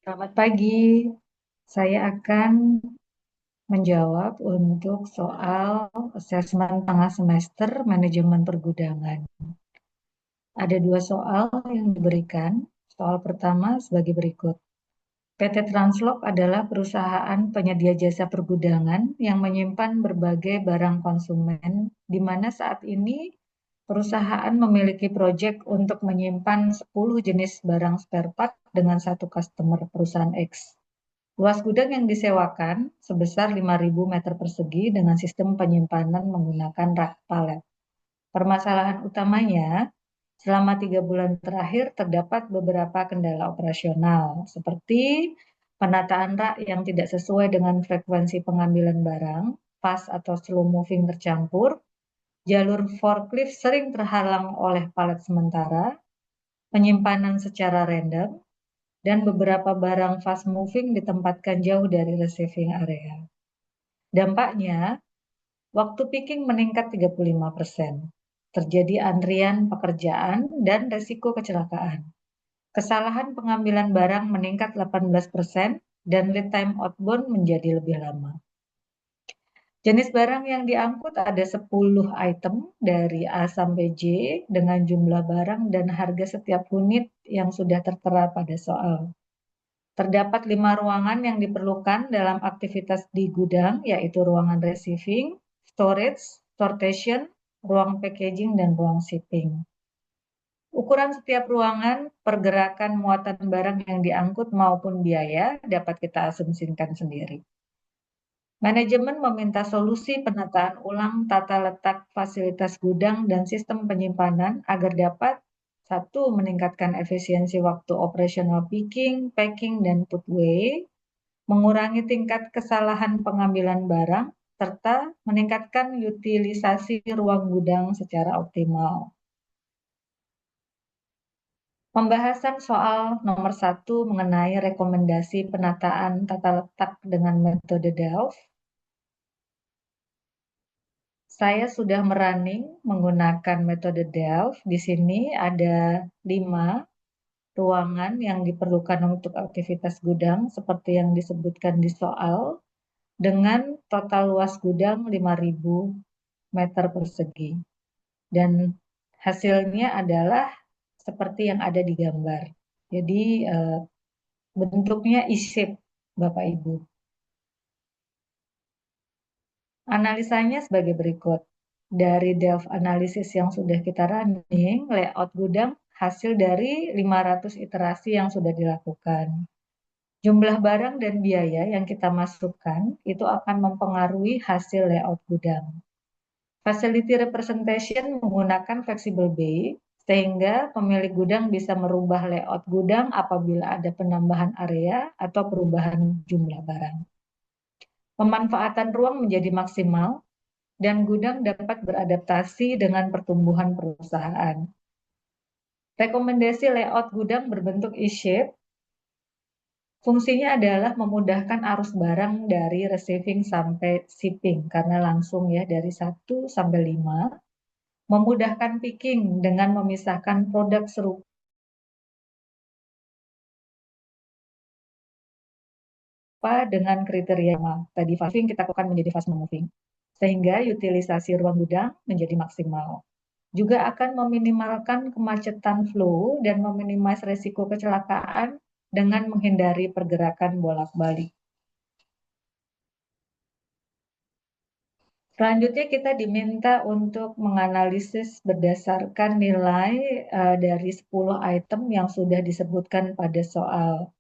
Selamat pagi. Saya akan menjawab untuk soal asesmen tengah semester manajemen pergudangan. Ada dua soal yang diberikan. Soal pertama sebagai berikut. PT Translok adalah perusahaan penyedia jasa pergudangan yang menyimpan berbagai barang konsumen, di mana saat ini perusahaan memiliki proyek untuk menyimpan 10 jenis barang spare part dengan satu customer perusahaan X. Luas gudang yang disewakan sebesar 5.000 meter persegi dengan sistem penyimpanan menggunakan rak palet. Permasalahan utamanya, selama 3 bulan terakhir terdapat beberapa kendala operasional, seperti penataan rak yang tidak sesuai dengan frekuensi pengambilan barang, fast atau slow moving tercampur, jalur forklift sering terhalang oleh palet sementara, penyimpanan secara random, dan beberapa barang fast moving ditempatkan jauh dari receiving area. Dampaknya, waktu picking meningkat 35%. Terjadi antrian pekerjaan dan resiko kecelakaan. Kesalahan pengambilan barang meningkat 18% dan lead time outbound menjadi lebih lama. Jenis barang yang diangkut ada 10 item dari A sampai J dengan jumlah barang dan harga setiap unit yang sudah tertera pada soal. Terdapat 5 ruangan yang diperlukan dalam aktivitas di gudang, yaitu ruangan receiving, storage, sortation, ruang packaging, dan ruang shipping. Ukuran setiap ruangan, pergerakan muatan barang yang diangkut maupun biaya dapat kita asumsikan sendiri. Manajemen meminta solusi penataan ulang tata letak fasilitas gudang dan sistem penyimpanan agar dapat satu, meningkatkan efisiensi waktu operasional picking, packing, dan put away, mengurangi tingkat kesalahan pengambilan barang, serta meningkatkan utilisasi ruang gudang secara optimal. Pembahasan soal nomor 1 mengenai rekomendasi penataan tata letak dengan metode Delft. Saya sudah merunning menggunakan metode Delft. Di sini ada 5 ruangan yang diperlukan untuk aktivitas gudang seperti yang disebutkan di soal, dengan total luas gudang 5.000 meter persegi. Dan hasilnya adalah seperti yang ada di gambar. Jadi bentuknya E-shape, Bapak Ibu. Analisanya sebagai berikut. Dari Delft analisis yang sudah kita running, layout gudang hasil dari 500 iterasi yang sudah dilakukan. Jumlah barang dan biaya yang kita masukkan itu akan mempengaruhi hasil layout gudang. Facility representation menggunakan flexible bay, sehingga pemilik gudang bisa merubah layout gudang apabila ada penambahan area atau perubahan jumlah barang. Pemanfaatan ruang menjadi maksimal, dan gudang dapat beradaptasi dengan pertumbuhan perusahaan. Rekomendasi layout gudang berbentuk E-shape. Fungsinya adalah memudahkan arus barang dari receiving sampai shipping, karena langsung ya dari 1 sampai 5. Memudahkan picking dengan memisahkan produk serupa dengan kriteria tadi fast moving kita lakukan menjadi fast moving, sehingga utilisasi ruang gudang menjadi maksimal. Juga akan meminimalkan kemacetan flow dan meminimasi resiko kecelakaan dengan menghindari pergerakan bolak-balik. Selanjutnya kita diminta untuk menganalisis berdasarkan nilai dari 10 item yang sudah disebutkan pada soal.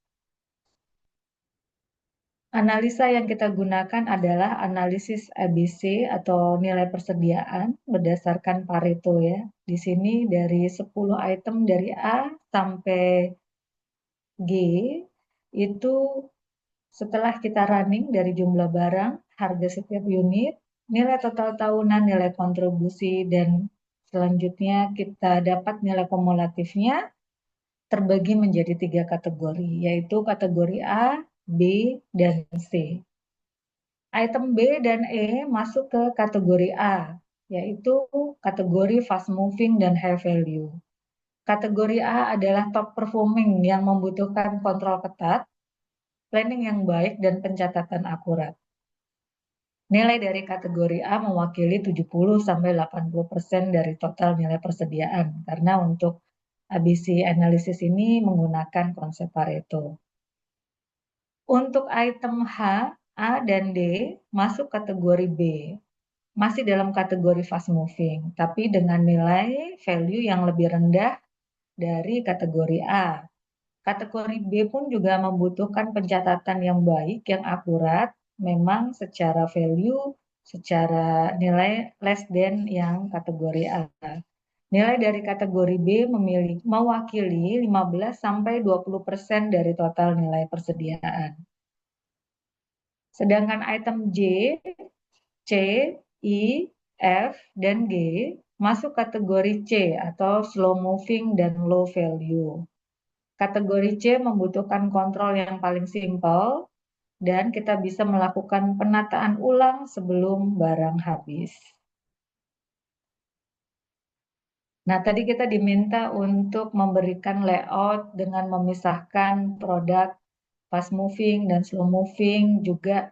Analisa yang kita gunakan adalah analisis ABC atau nilai persediaan berdasarkan Pareto ya. Di sini dari 10 item dari A sampai G itu setelah kita running dari jumlah barang, harga setiap unit, nilai total tahunan, nilai kontribusi, dan selanjutnya kita dapat nilai kumulatifnya terbagi menjadi 3 kategori, yaitu kategori A, B, dan C. Item B dan E masuk ke kategori A, yaitu kategori fast moving dan high value. Kategori A adalah top performing yang membutuhkan kontrol ketat, planning yang baik, dan pencatatan akurat. Nilai dari kategori A mewakili 70-80% dari total nilai persediaan, karena untuk ABC analisis ini menggunakan konsep Pareto. Untuk item H, A, dan D masuk kategori B, masih dalam kategori fast moving, tapi dengan nilai value yang lebih rendah dari kategori A. Kategori B pun juga membutuhkan pencatatan yang baik, yang akurat, memang secara value, secara nilai less than yang kategori A. Nilai dari kategori B mewakili 15-20% dari total nilai persediaan. Sedangkan item J, C, I, F, dan G masuk kategori C atau slow moving dan low value. Kategori C membutuhkan kontrol yang paling simpel dan kita bisa melakukan penataan ulang sebelum barang habis. Nah, tadi kita diminta untuk memberikan layout dengan memisahkan produk fast moving dan slow moving juga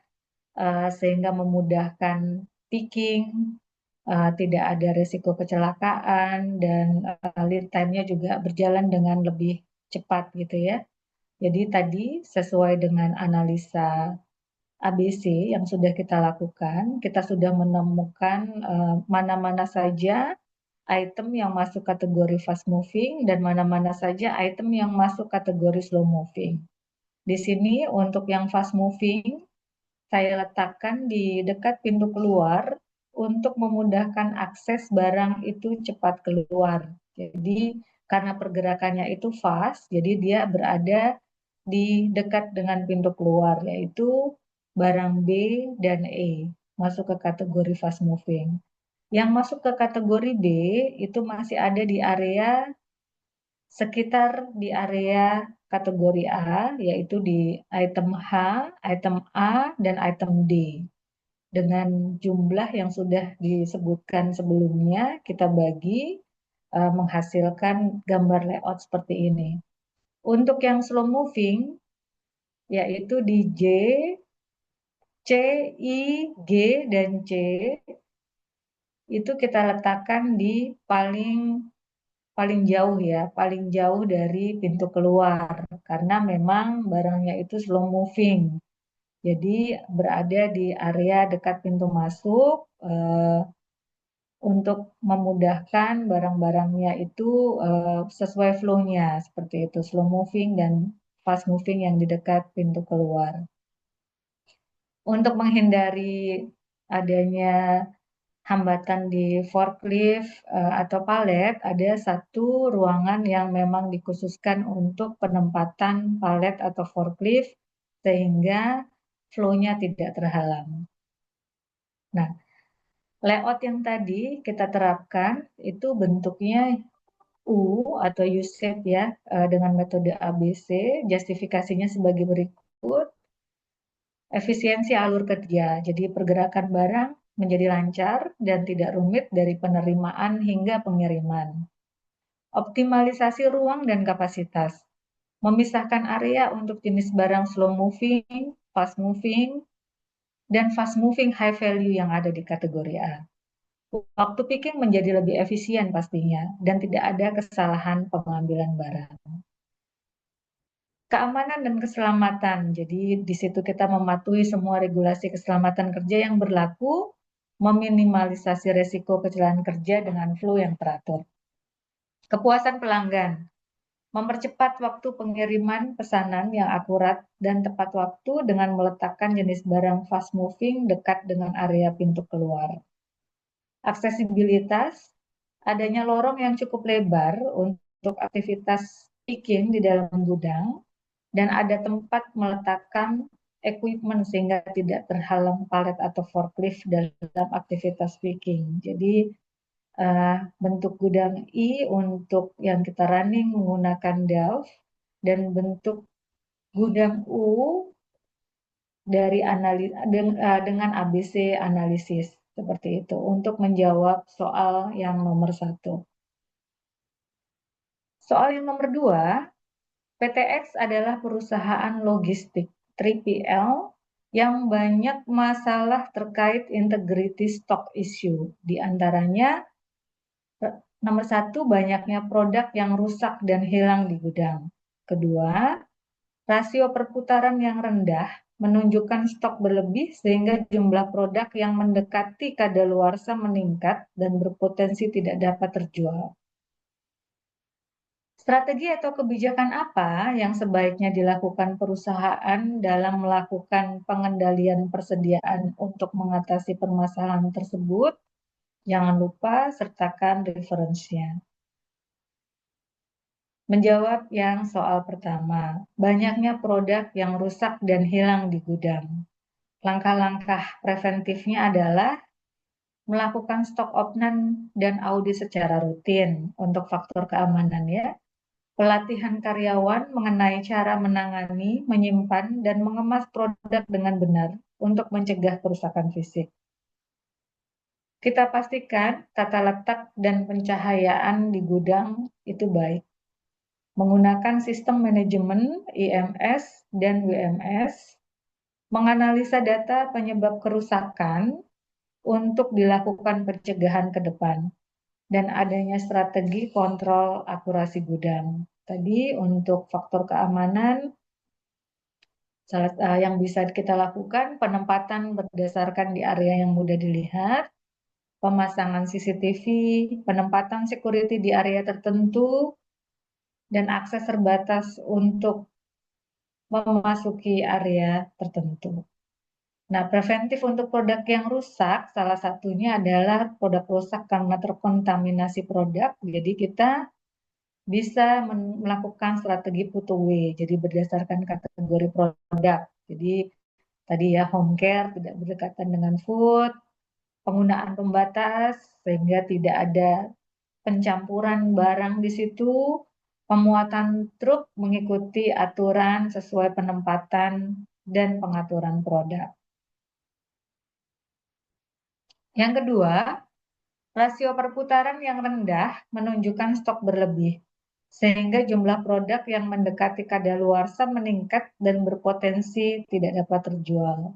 sehingga memudahkan picking, tidak ada risiko kecelakaan, dan lead time-nya juga berjalan dengan lebih cepat gitu ya. Jadi tadi sesuai dengan analisa ABC yang sudah kita lakukan, kita sudah menemukan mana-mana saja item yang masuk kategori fast moving dan mana-mana saja item yang masuk kategori slow moving. Di sini untuk yang fast moving, saya letakkan di dekat pintu keluar untuk memudahkan akses barang itu cepat keluar. Jadi karena pergerakannya itu fast, jadi dia berada di dekat dengan pintu keluar, yaitu barang B dan E, masuk ke kategori fast moving. Yang masuk ke kategori B itu masih ada di area sekitar di area kategori A, yaitu di item H, item A, dan item D. Dengan jumlah yang sudah disebutkan sebelumnya, kita bagi menghasilkan gambar layout seperti ini. Untuk yang slow moving, yaitu di J, C, I, G, dan C, itu kita letakkan di paling jauh ya, paling jauh dari pintu keluar, karena memang barangnya itu slow moving. Jadi berada di area dekat pintu masuk untuk memudahkan barang-barangnya itu sesuai flow-nya, seperti itu, slow moving dan fast moving yang di dekat pintu keluar. Untuk menghindari adanya hambatan di forklift atau palet, ada satu ruangan yang memang dikhususkan untuk penempatan palet atau forklift sehingga flow-nya tidak terhalang. Nah, layout yang tadi kita terapkan itu bentuknya U atau U-shape ya, dengan metode ABC, justifikasinya sebagai berikut. Efisiensi alur kerja, jadi pergerakan barang menjadi lancar dan tidak rumit dari penerimaan hingga pengiriman. Optimalisasi ruang dan kapasitas, memisahkan area untuk jenis barang slow moving, fast moving, dan fast moving high value yang ada di kategori A. Waktu picking menjadi lebih efisien pastinya dan tidak ada kesalahan pengambilan barang. Keamanan dan keselamatan. Jadi di situ kita mematuhi semua regulasi keselamatan kerja yang berlaku, meminimalisasi risiko kecelakaan kerja dengan flow yang teratur. Kepuasan pelanggan. Mempercepat waktu pengiriman pesanan yang akurat dan tepat waktu dengan meletakkan jenis barang fast moving dekat dengan area pintu keluar. Aksesibilitas. Adanya lorong yang cukup lebar untuk aktivitas picking di dalam gudang dan ada tempat meletakkan equipment sehingga tidak terhalang palet atau forklift dalam aktivitas picking. Jadi bentuk gudang I untuk yang kita running menggunakan Delft dan bentuk gudang U dari dengan ABC analisis seperti itu untuk menjawab soal yang nomor 1. Soal yang nomor 2, PTX adalah perusahaan logistik 3PL yang banyak masalah terkait integrity stock issue. Di antaranya, nomor satu, banyaknya produk yang rusak dan hilang di gudang. Kedua, rasio perputaran yang rendah menunjukkan stok berlebih sehingga jumlah produk yang mendekati kadaluarsa meningkat dan berpotensi tidak dapat terjual. Strategi atau kebijakan apa yang sebaiknya dilakukan perusahaan dalam melakukan pengendalian persediaan untuk mengatasi permasalahan tersebut? Jangan lupa sertakan referensinya. Menjawab yang soal pertama, banyaknya produk yang rusak dan hilang di gudang. Langkah-langkah preventifnya adalah melakukan stok opnan dan audit secara rutin untuk faktor keamanan ya. Pelatihan karyawan mengenai cara menangani, menyimpan, dan mengemas produk dengan benar untuk mencegah kerusakan fisik. Kita pastikan tata letak dan pencahayaan di gudang itu baik. Menggunakan sistem manajemen IMS dan WMS, menganalisa data penyebab kerusakan untuk dilakukan pencegahan ke depan, dan adanya strategi kontrol akurasi gudang. Tadi untuk faktor keamanan, yang bisa kita lakukan penempatan berdasarkan di area yang mudah dilihat, pemasangan CCTV, penempatan security di area tertentu, dan akses terbatas untuk memasuki area tertentu. Nah, preventif untuk produk yang rusak, salah satunya adalah produk rusak karena terkontaminasi produk. Jadi kita bisa melakukan strategi put away, jadi berdasarkan kategori produk. Jadi tadi ya home care tidak berdekatan dengan food, penggunaan pembatas sehingga tidak ada pencampuran barang di situ, pemuatan truk mengikuti aturan sesuai penempatan dan pengaturan produk. Yang kedua, rasio perputaran yang rendah menunjukkan stok berlebih, sehingga jumlah produk yang mendekati kadaluarsa meningkat dan berpotensi tidak dapat terjual.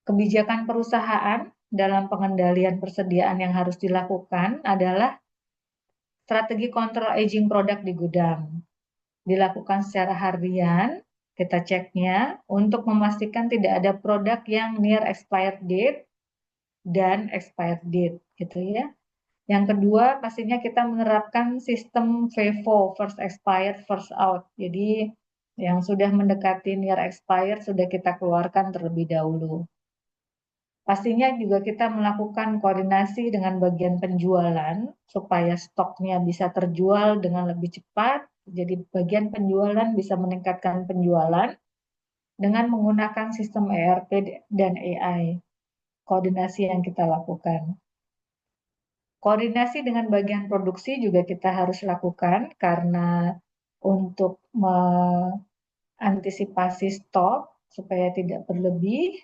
Kebijakan perusahaan dalam pengendalian persediaan yang harus dilakukan adalah strategi kontrol aging produk di gudang. Dilakukan secara harian, kita ceknya untuk memastikan tidak ada produk yang near expired date dan expired date, gitu ya. Yang kedua, pastinya kita menerapkan sistem FIFO, first expired, first out. Jadi yang sudah mendekati near expired sudah kita keluarkan terlebih dahulu. Pastinya juga kita melakukan koordinasi dengan bagian penjualan supaya stoknya bisa terjual dengan lebih cepat. Jadi bagian penjualan bisa meningkatkan penjualan dengan menggunakan sistem ERP dan AI. Koordinasi yang kita lakukan. Koordinasi dengan bagian produksi juga kita harus lakukan karena untuk mengantisipasi stok supaya tidak berlebih,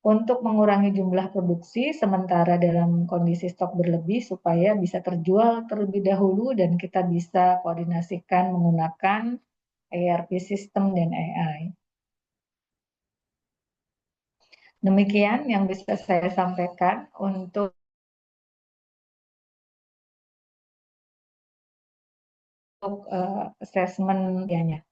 untuk mengurangi jumlah produksi sementara dalam kondisi stok berlebih supaya bisa terjual terlebih dahulu dan kita bisa koordinasikan menggunakan ERP system dan AI. Demikian yang bisa saya sampaikan untuk assessment-nya.